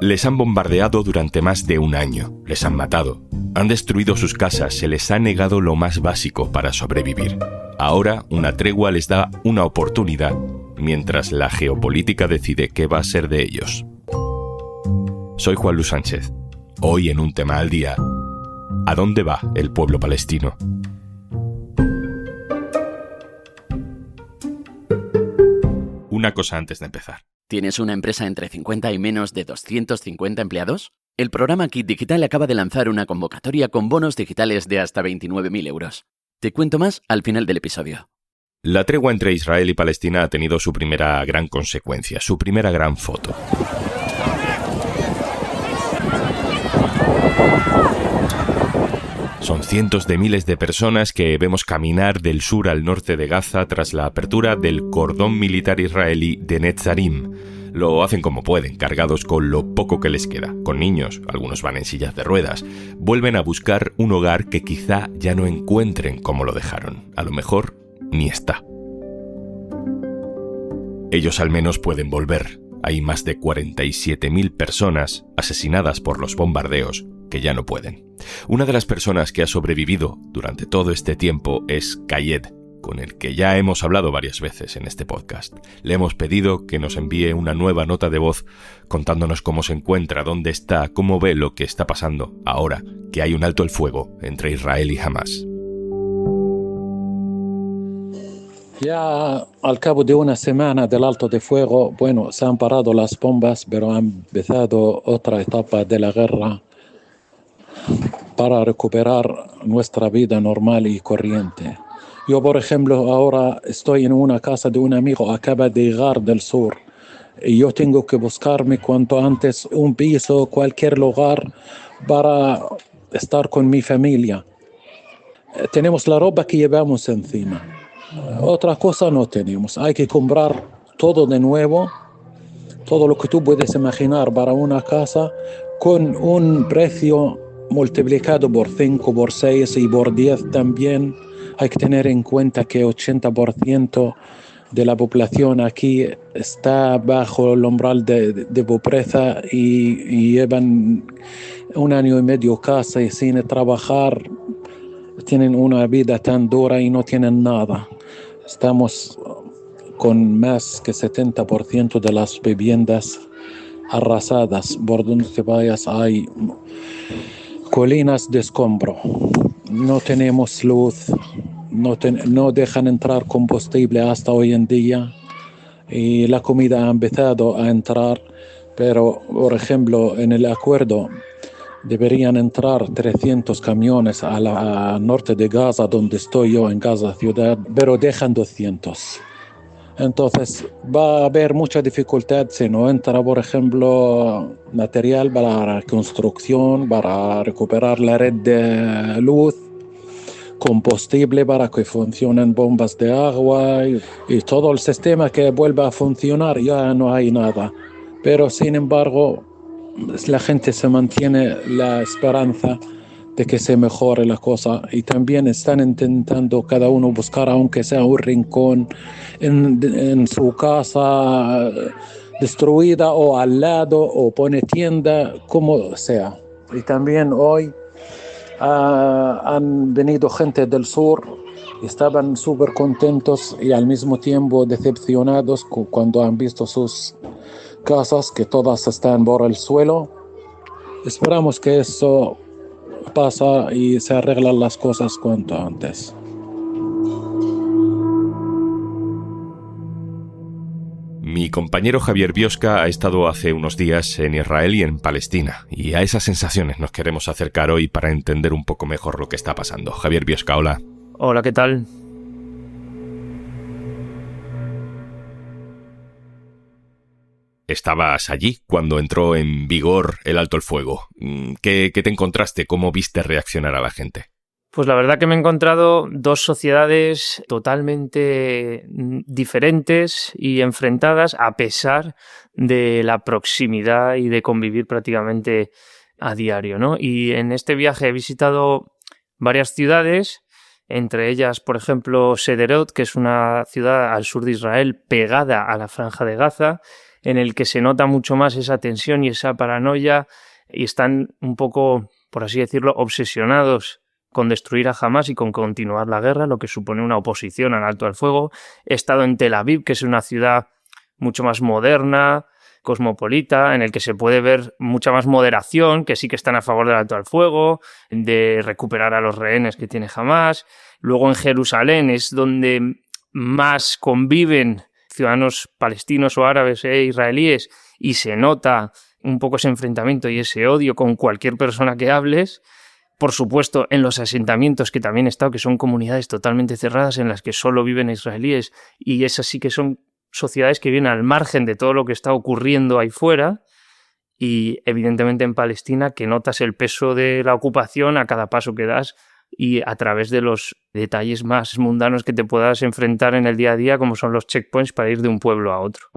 Les han bombardeado durante más de un año, les han matado, han destruido sus casas, se les ha negado lo más básico para sobrevivir. Ahora una tregua les da una oportunidad, mientras la geopolítica decide qué va a ser de ellos. Soy Juan Luis Sánchez. Hoy en Un Tema al Día, ¿a dónde va el pueblo palestino? Una cosa antes de empezar. ¿Tienes una empresa entre 50 y menos de 250 empleados? El programa Kit Digital acaba de lanzar una convocatoria con bonos digitales de hasta 29.000 euros. Te cuento más al final del episodio. La tregua entre Israel y Palestina ha tenido su primera gran consecuencia, su primera gran foto. Son cientos de miles de personas que vemos caminar del sur al norte de Gaza tras la apertura del cordón militar israelí de Netzarim. Lo hacen como pueden, cargados con lo poco que les queda, con niños, algunos van en sillas de ruedas. Vuelven a buscar un hogar que quizá ya no encuentren como lo dejaron. A lo mejor ni está. Ellos al menos pueden volver. Hay más de 47.000 personas asesinadas por los bombardeos que ya no pueden. Una de las personas que ha sobrevivido durante todo este tiempo es Kayed, con el que ya hemos hablado varias veces en este podcast. Le hemos pedido que nos envíe una nueva nota de voz contándonos cómo se encuentra, dónde está, cómo ve lo que está pasando ahora que hay un alto el fuego entre Israel y Hamas. Ya al cabo de una semana del alto de fuego, se han parado las bombas, pero ha empezado otra etapa de la guerra para recuperar nuestra vida normal y corriente. Yo, por ejemplo, ahora estoy en una casa de un amigo, acaba de llegar del sur, y yo tengo que buscarme cuanto antes un piso, cualquier lugar para estar con mi familia. Tenemos la ropa que llevamos encima. Otra cosa no tenemos. Hay que comprar todo de nuevo, todo lo que tú puedes imaginar para una casa, con un precio multiplicado por 5, por 6 y por 10 también. Hay que tener en cuenta que 80% de la población aquí está bajo el umbral de pobreza y llevan 1 año y medio casi sin trabajar. Tienen una vida tan dura y no tienen nada. Estamos con más que 70% de las viviendas arrasadas. Por donde te vayas hay colinas de escombro. No tenemos luz, no dejan entrar combustible hasta hoy en día. Y la comida ha empezado a entrar, pero, por ejemplo, en el acuerdo deberían entrar 300 camiones al norte de Gaza, donde estoy yo, en Gaza ciudad, pero dejan 200. Entonces va a haber mucha dificultad si no entra, por ejemplo, material para construcción, para recuperar la red de luz, combustible para que funcionen bombas de agua y todo el sistema que vuelva a funcionar. Ya no hay nada. Pero sin embargo, la gente se mantiene la esperanza de que se mejore la cosa, y también están intentando cada uno buscar, aunque sea un rincón en su casa destruida o al lado, o pone tienda, como sea. Y también hoy han venido gente del sur, estaban súper contentos y al mismo tiempo decepcionados cuando han visto sus casas que todas están por el suelo. Esperamos que eso pasa y se arreglan las cosas cuanto antes. Mi compañero Javier Biosca ha estado hace unos días en Israel y en Palestina, y a esas sensaciones nos queremos acercar hoy para entender un poco mejor lo que está pasando. Javier Biosca, hola. Hola, ¿qué tal? Estabas allí cuando entró en vigor el alto el fuego. ¿Qué te encontraste? ¿Cómo viste reaccionar a la gente? Pues la verdad que me he encontrado dos sociedades totalmente diferentes y enfrentadas, a pesar de la proximidad y de convivir prácticamente a diario, ¿no? Y en este viaje he visitado varias ciudades, entre ellas, por ejemplo, Sderot, que es una ciudad al sur de Israel pegada a la Franja de Gaza. en el que se nota mucho más esa tensión y esa paranoia y están un poco, por así decirlo, obsesionados con destruir a Hamás y con continuar la guerra, lo que supone una oposición al alto al fuego. He estado en Tel Aviv, que es una ciudad mucho más moderna, cosmopolita, en el que se puede ver mucha más moderación, que sí que están a favor del alto al fuego, de recuperar a los rehenes que tiene Hamás. Luego en Jerusalén es donde más conviven ciudadanos palestinos o árabes e israelíes y se nota un poco ese enfrentamiento y ese odio con cualquier persona que hables. Por supuesto, en los asentamientos que también he estado, que son comunidades totalmente cerradas en las que solo viven israelíes y esas sí que son sociedades que viven al margen de todo lo que está ocurriendo ahí fuera. Y evidentemente en Palestina, que notas el peso de la ocupación a cada paso que das y a través de los detalles más mundanos que te puedas enfrentar en el día a día, como son los checkpoints para ir de un pueblo a otro.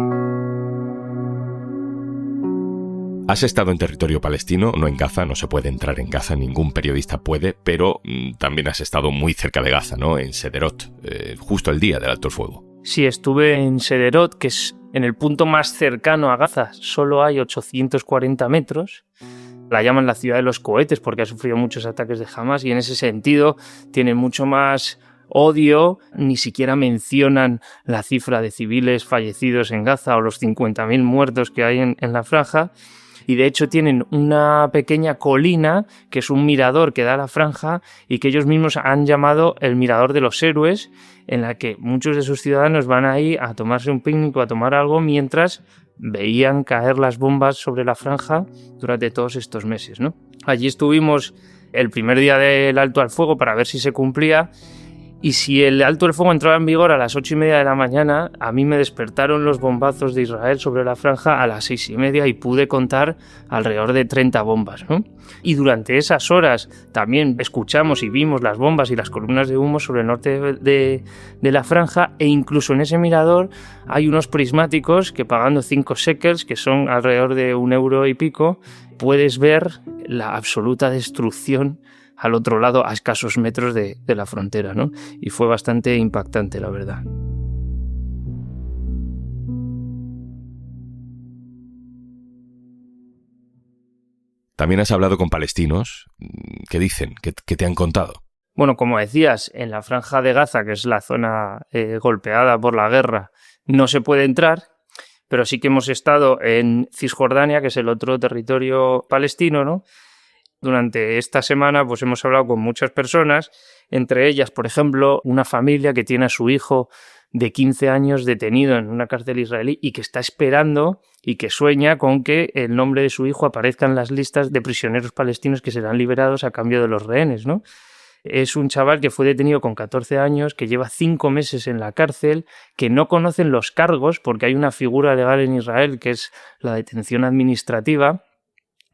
Has estado en territorio palestino, no en Gaza, no se puede entrar en Gaza, ningún periodista puede, pero también has estado muy cerca de Gaza, ¿no? En Sderot, justo el día del alto el fuego. Sí, estuve en Sderot, que es en el punto más cercano a Gaza, solo hay 840 metros. La llaman la ciudad de los cohetes porque ha sufrido muchos ataques de Hamás y en ese sentido tiene mucho más odio. Ni siquiera mencionan la cifra de civiles fallecidos en Gaza o los 50.000 muertos que hay en la franja. Y de hecho tienen una pequeña colina que es un mirador que da a la franja y que ellos mismos han llamado el mirador de los héroes, en la que muchos de sus ciudadanos van ahí a tomarse un picnic o a tomar algo mientras veían caer las bombas sobre la franja durante todos estos meses, ¿no? Allí estuvimos el primer día del alto al fuego para ver si se cumplía. Y si el alto el fuego entraba en vigor a las 8:30 de la mañana, a mí me despertaron los bombazos de Israel sobre la franja a las 6:30 y pude contar alrededor de 30 bombas, ¿no? Y durante esas horas también escuchamos y vimos las bombas y las columnas de humo sobre el norte de la franja, e incluso en ese mirador hay unos prismáticos que, pagando 5 shekels, que son alrededor de €1 y pico, puedes ver la absoluta destrucción al otro lado, a escasos metros de la frontera, ¿no? Y fue bastante impactante, la verdad. También has hablado con palestinos. ¿Qué dicen? ¿Qué te han contado? Bueno, como decías, en la franja de Gaza, que es la zona golpeada por la guerra, no se puede entrar, pero sí que hemos estado en Cisjordania, que es el otro territorio palestino, ¿no? Durante esta semana pues hemos hablado con muchas personas, entre ellas, por ejemplo, una familia que tiene a su hijo de 15 años detenido en una cárcel israelí y que está esperando y que sueña con que el nombre de su hijo aparezca en las listas de prisioneros palestinos que serán liberados a cambio de los rehenes, ¿no? Es un chaval que fue detenido con 14 años, que lleva 5 meses en la cárcel, que no conocen los cargos porque hay una figura legal en Israel que es la detención administrativa.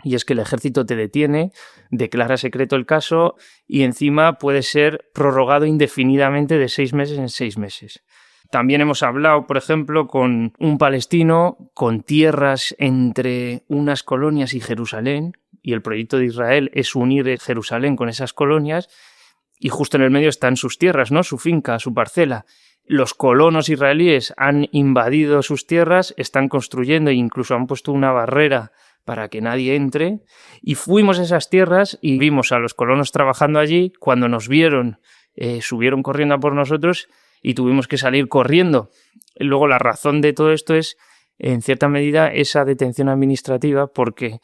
Y es que el ejército te detiene, declara secreto el caso y encima puede ser prorrogado indefinidamente de 6 meses en 6 meses. También hemos hablado, por ejemplo, con un palestino con tierras entre unas colonias y Jerusalén, y el proyecto de Israel es unir Jerusalén con esas colonias, y justo en el medio están sus tierras, ¿no? Su finca, su parcela. Los colonos israelíes han invadido sus tierras, están construyendo e incluso han puesto una barrera para que nadie entre, y fuimos a esas tierras y vimos a los colonos trabajando allí. Cuando nos vieron, subieron corriendo a por nosotros y tuvimos que salir corriendo. Luego la razón de todo esto es, en cierta medida, esa detención administrativa, porque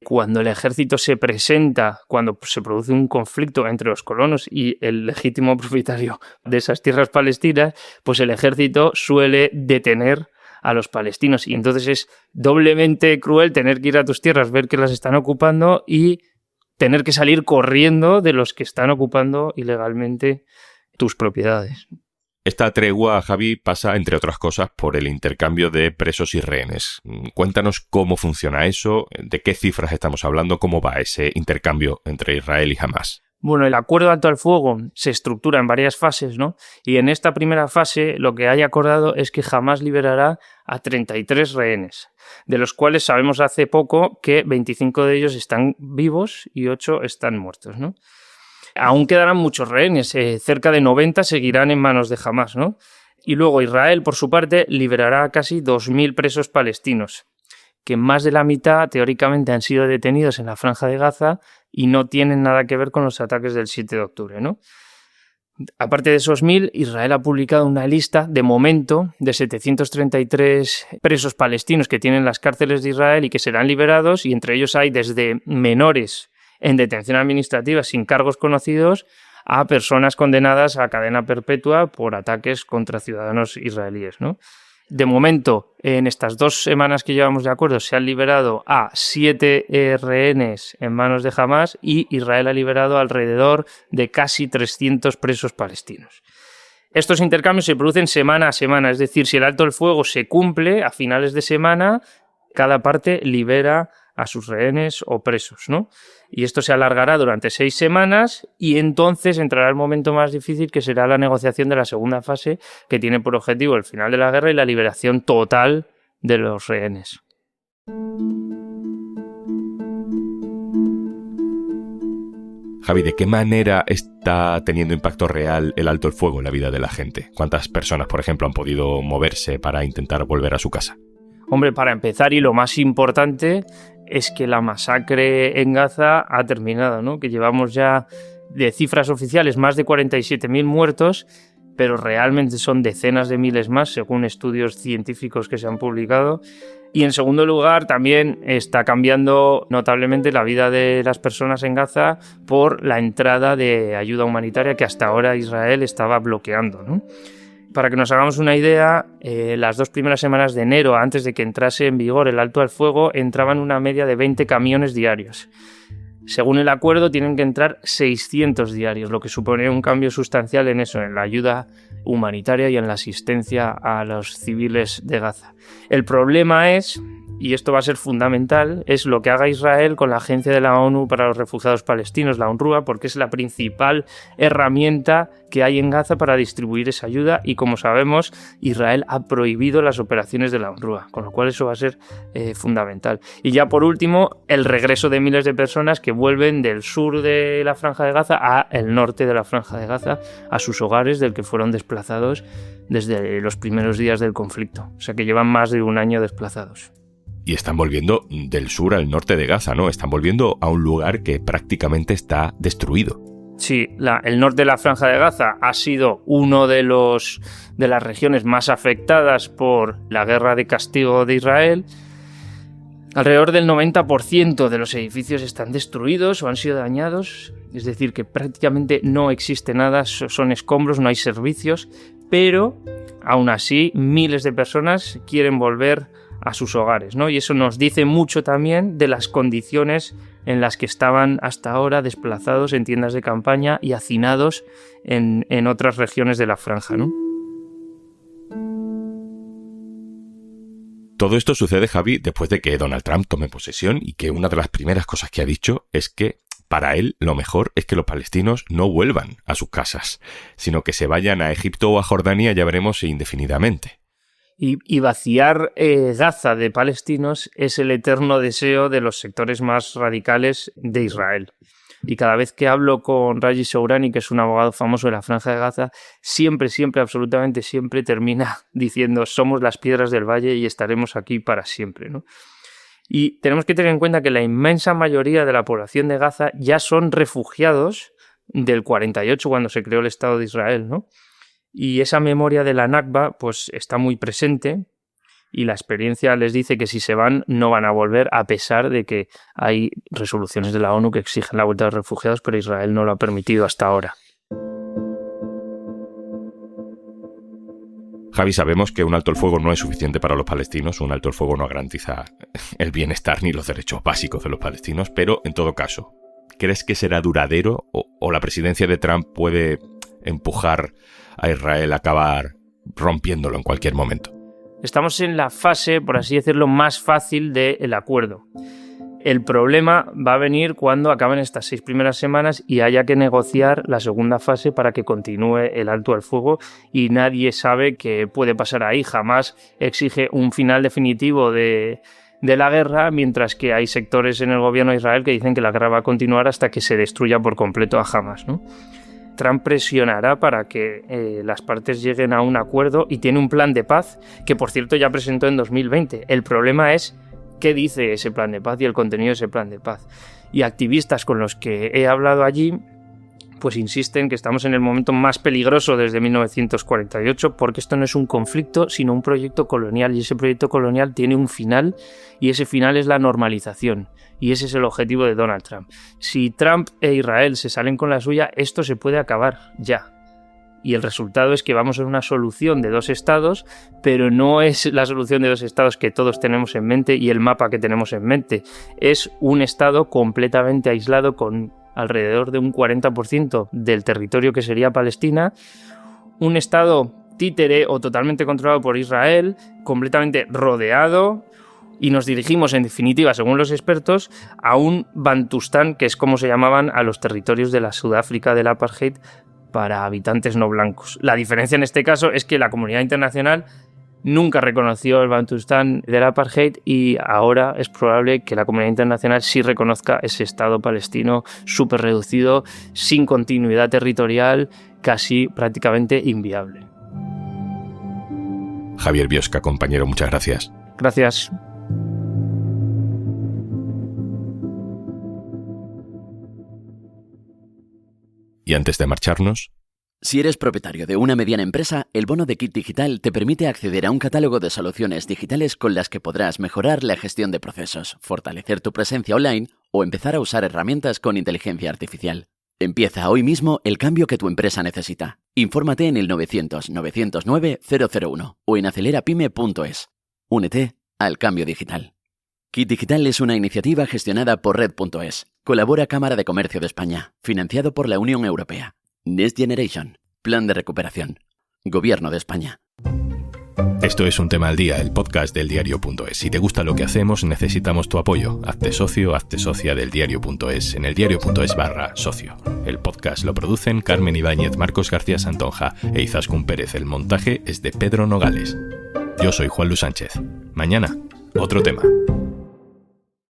cuando el ejército se presenta, cuando se produce un conflicto entre los colonos y el legítimo propietario de esas tierras palestinas, pues el ejército suele detener a los palestinos, y entonces es doblemente cruel tener que ir a tus tierras, ver que las están ocupando y tener que salir corriendo de los que están ocupando ilegalmente tus propiedades. Esta tregua, Javi, pasa, entre otras cosas, por el intercambio de presos y rehenes. Cuéntanos cómo funciona eso, de qué cifras estamos hablando, cómo va ese intercambio entre Israel y Hamás. Bueno, el acuerdo alto al fuego se estructura en varias fases, ¿no? Y en esta primera fase lo que hay acordado es que Hamás liberará a 33 rehenes, de los cuales sabemos hace poco que 25 de ellos están vivos y 8 están muertos, ¿no? Aún quedarán muchos rehenes, cerca de 90 seguirán en manos de Hamás, ¿no? Y luego Israel, por su parte, liberará a casi 2.000 presos palestinos, que más de la mitad teóricamente han sido detenidos en la Franja de Gaza y no tienen nada que ver con los ataques del 7 de octubre, ¿no? Aparte de esos 1.000, Israel ha publicado una lista, de momento, de 733 presos palestinos que tienen las cárceles de Israel y que serán liberados, y entre ellos hay desde menores en detención administrativa sin cargos conocidos a personas condenadas a cadena perpetua por ataques contra ciudadanos israelíes, ¿no? De momento, en estas 2 semanas que llevamos de acuerdo, se han liberado a 7 rehenes en manos de Hamás y Israel ha liberado alrededor de casi 300 presos palestinos. Estos intercambios se producen semana a semana, es decir, si el alto el fuego se cumple a finales de semana, cada parte libera a sus rehenes o presos, ¿no? Y esto se alargará durante 6 semanas y entonces entrará el momento más difícil, que será la negociación de la segunda fase, que tiene por objetivo el final de la guerra y la liberación total de los rehenes. Javi, ¿de qué manera está teniendo impacto real el alto el fuego en la vida de la gente? ¿Cuántas personas, por ejemplo, han podido moverse para intentar volver a su casa? Hombre, para empezar, y lo más importante, es que la masacre en Gaza ha terminado, ¿no? Que llevamos ya, de cifras oficiales, más de 47.000 muertos, pero realmente son decenas de miles más, según estudios científicos que se han publicado. Y en segundo lugar, también está cambiando notablemente la vida de las personas en Gaza por la entrada de ayuda humanitaria que hasta ahora Israel estaba bloqueando, ¿no? Para que nos hagamos una idea, las 2 primeras semanas de enero, antes de que entrase en vigor el alto al fuego, entraban una media de 20 camiones diarios. Según el acuerdo, tienen que entrar 600 diarios, lo que supone un cambio sustancial en eso, en la ayuda humanitaria y en la asistencia a los civiles de Gaza. El problema es, y esto va a ser fundamental, es lo que haga Israel con la Agencia de la ONU para los Refugiados Palestinos, la UNRWA, porque es la principal herramienta que hay en Gaza para distribuir esa ayuda y, como sabemos, Israel ha prohibido las operaciones de la UNRWA, con lo cual eso va a ser fundamental. Y ya por último, el regreso de miles de personas que vuelven del sur de la Franja de Gaza a el norte de la Franja de Gaza, a sus hogares del que fueron desplazados desde los primeros días del conflicto. O sea que llevan más de un año desplazados. Y están volviendo del sur al norte de Gaza, ¿no? Están volviendo a un lugar que prácticamente está destruido. Sí, el norte de la Franja de Gaza ha sido uno de las regiones más afectadas por la guerra de castigo de Israel. Alrededor del 90% de los edificios están destruidos o han sido dañados, es decir, que prácticamente no existe nada, son escombros, no hay servicios, pero aún así miles de personas quieren volver a sus hogares, ¿no? Y eso nos dice mucho también de las condiciones en las que estaban hasta ahora desplazados en tiendas de campaña y hacinados en otras regiones de la franja, ¿no? Todo esto sucede, Javi, después de que Donald Trump tome posesión y que una de las primeras cosas que ha dicho es que para él lo mejor es que los palestinos no vuelvan a sus casas, sino que se vayan a Egipto o a Jordania, ya veremos, indefinidamente. Y vaciar Gaza de palestinos es el eterno deseo de los sectores más radicales de Israel. Y cada vez que hablo con Raji Sourani, que es un abogado famoso de la Franja de Gaza, siempre, absolutamente siempre termina diciendo: somos las piedras del valle y estaremos aquí para siempre, ¿no? Y tenemos que tener en cuenta que la inmensa mayoría de la población de Gaza ya son refugiados del 48, cuando se creó el Estado de Israel, ¿no? Y esa memoria de la Nakba pues está muy presente y la experiencia les dice que si se van no van a volver, a pesar de que hay resoluciones de la ONU que exigen la vuelta de los refugiados, pero Israel no lo ha permitido hasta ahora. Javi, sabemos que un alto el fuego no es suficiente para los palestinos, un alto el fuego no garantiza el bienestar ni los derechos básicos de los palestinos, pero en todo caso, ¿crees que será duradero o la presidencia de Trump puede empujar a Israel a acabar rompiéndolo en cualquier momento? Estamos en la fase, por así decirlo, más fácil del acuerdo. El problema va a venir cuando acaben estas 6 primeras semanas y haya que negociar la segunda fase para que continúe el alto al fuego, y nadie sabe qué puede pasar ahí. Jamás exige un final definitivo de la guerra, mientras que hay sectores en el gobierno de Israel que dicen que la guerra va a continuar hasta que se destruya por completo a Hamás, ¿no? Trump presionará para que las partes lleguen a un acuerdo y tiene un plan de paz que, por cierto, ya presentó en 2020. El problema es qué dice ese plan de paz y el contenido de ese plan de paz. Y activistas con los que he hablado allí pues insisten que estamos en el momento más peligroso desde 1948, porque esto no es un conflicto, sino un proyecto colonial, y ese proyecto colonial tiene un final, y ese final es la normalización, y ese es el objetivo de Donald Trump. Si Trump e Israel se salen con la suya, esto se puede acabar ya. Y el resultado es que vamos a una solución de 2 estados, pero no es la solución de 2 estados que todos tenemos en mente y el mapa que tenemos en mente. Es un estado completamente aislado con alrededor de un 40% del territorio que sería Palestina, un estado títere o totalmente controlado por Israel, completamente rodeado, y nos dirigimos, en definitiva, según los expertos, a un Bantustán, que es como se llamaban a los territorios de la Sudáfrica del apartheid para habitantes no blancos. La diferencia en este caso es que la comunidad internacional nunca reconoció el Bantustán del apartheid y ahora es probable que la comunidad internacional sí reconozca ese Estado palestino súper reducido, sin continuidad territorial, casi prácticamente inviable. Javier Biosca, compañero, muchas gracias. Gracias. Y antes de marcharnos... Si eres propietario de una mediana empresa, el bono de Kit Digital te permite acceder a un catálogo de soluciones digitales con las que podrás mejorar la gestión de procesos, fortalecer tu presencia online o empezar a usar herramientas con inteligencia artificial. Empieza hoy mismo el cambio que tu empresa necesita. Infórmate en el 900-909-001 o en acelerapyme.es. Únete al cambio digital. Kit Digital es una iniciativa gestionada por Red.es. Colabora Cámara de Comercio de España, financiado por la Unión Europea. Next Generation, Plan de Recuperación, Gobierno de España. Esto es Un Tema al Día, el podcast del Diario.es. Si te gusta lo que hacemos, necesitamos tu apoyo. Hazte socio, hazte socia del Diario.es en el Diario.es/socio. El podcast lo producen Carmen Ibáñez, Marcos García Santonja e Izaskun Pérez. El montaje es de Pedro Nogales. Yo soy Juan Luis Sánchez. Mañana, otro tema.